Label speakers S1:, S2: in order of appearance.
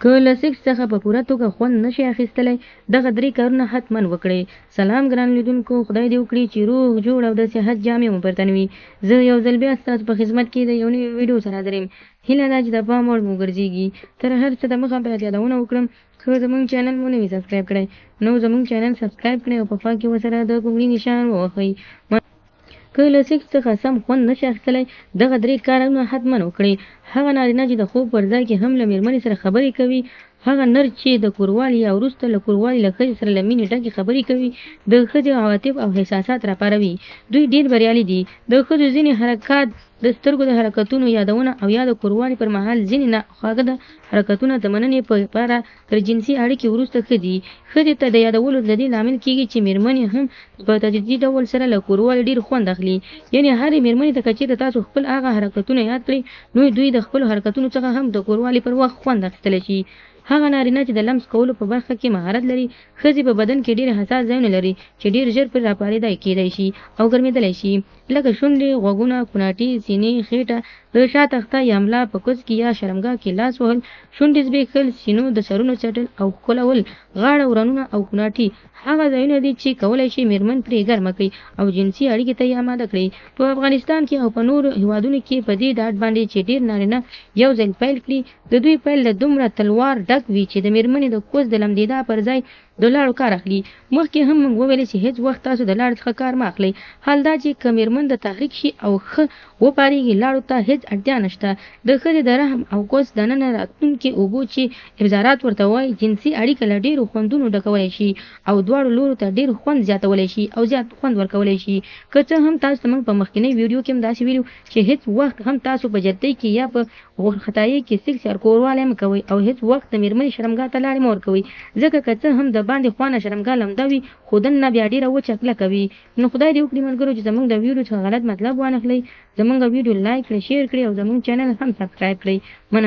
S1: که له سیکس څخه په پوره توګه خوند نشئ اخیستلی دغه 3 کارونه حتما وکړئ. سلام ګران لیدونکو، خدای دې وکړي چې روغ جوړ او د صحت جامې مو پر تن وي. زه یو ځل بیا ستاسو په خدمت کې د یو نوي ویډیو سره حاضر یم. هیله ده چې د پام وړ مو وګرځېږي. تر هر څه دمخه باید یادونه وکړم، که زموږ چینل مو نه وي سبسکرایب کړی نو زموږ چینل سبسکرایب کړئ او په خوا کې ورسره د ګونګړي نشان ووهئ. که له سیکس څخه سم خوند نشئ اخیستلی دغه 3 کارونه حتما وکړئ. هغه نارینه چې د خوب پر ځای کې هم له مېرمنې سره خبرې کوي، هغه نر چې د کوروالي یا وروسته له کوروالي له ښځې سره له مینې ډکې خبرې کوي، د ښځې عواطف او احساسات راپاروي، دوی ډېر بریالي دي. د ښځو ځینې حرکات د سترګو د حرکتونو یادونه او یا د کوروالي پر مهال ځینې ناخواږه حرکتونه د مننې په لپاره تر جنسي اړیکې وروسته ښه دي. ښځې ته د یادولو د دې لامل کېږي چې مېرمنې هم په تدریجي ډول سره له کوروالي ډېر خوند اخلي. یعنې هرې مېرمنې ته که چېرته تاسو خپل هغه حرکتونه یاد کړئ نو دوی د خپلو حرکتونو څخه هم د کوروالي پر وخت خوند اخیستلی شي. هغه نارینه چې د لمس کولو په برخه کې مهارت لري، ښځې په بدن کې ډېر حساس ځایونه لري چې ډېر ژر پرې راپارېدای کېدای شي او ګرمېدلی شي، لکه شونډې، غوږونه، کوناټي، سینې، خېټه، د شا تخته یا ملا په کوڅ کې یا شرمګاه کې لاس وهل، شونډې زبېښل، سینو د سرونو څټل او ښکلول، غاړه، ورنونه او کوناټي هغه ځایونه دي چې کولی شي مېرمن پرې ګرمه کړي او جنسي اړیکې ته یې آماده کړي. په افغانستان کې او په نورو هېوادونو کې په دې ډاډ باندې چې ډېر نارینه یو ځل پیل کړي، د دوی پیل له دومره تلوار ډک وي چې د مېرمنې د کوڅ د لمدېدا پر ځای د لاړو کار اخلي. مخکې هم موږ وویلې چې هېڅ وخت تاسو د لاړو څخه کار مه اخلئ. حال دا چې که مېرمن د تحریک شي او ښه وپارېږي لاړو ته هېڅ اړتیا نشته. د ښځې د رحم او کوڅ دننه راتلونکې اوبو چې ابزارات ورته وایي جنسي اړیکه له ډېرو خوندونو ډکولی شي او دواړو لورو ته ډېر خوند زیاتولی شي او زیات خوند ورکولی شي. که څه هم تاسو ته موږ په مخکینی ویډیو کې هم داسې ویلو چې هېڅ وخت هم تاسو په جدۍ کې یا په وارخطایۍ کې سیکس یا کوروالی مه کوئ او هېڅ وخت د مېرمنې شرمګاه ته لاړې مه ورکوئ، ځکه که څه هم د باندې خوا نه شرمګاه لمده وي خو دننه بیا ډېره وچه کلکه وي. نو خدای دې وکړي ملګرو چې زموږ د ویډیو څخه غلط مطلب وانخلئ. زموږ ویډیو لایک کړئ، شیر کړئ او زموږ چینل هم سبسکرایب کړئ. مننه.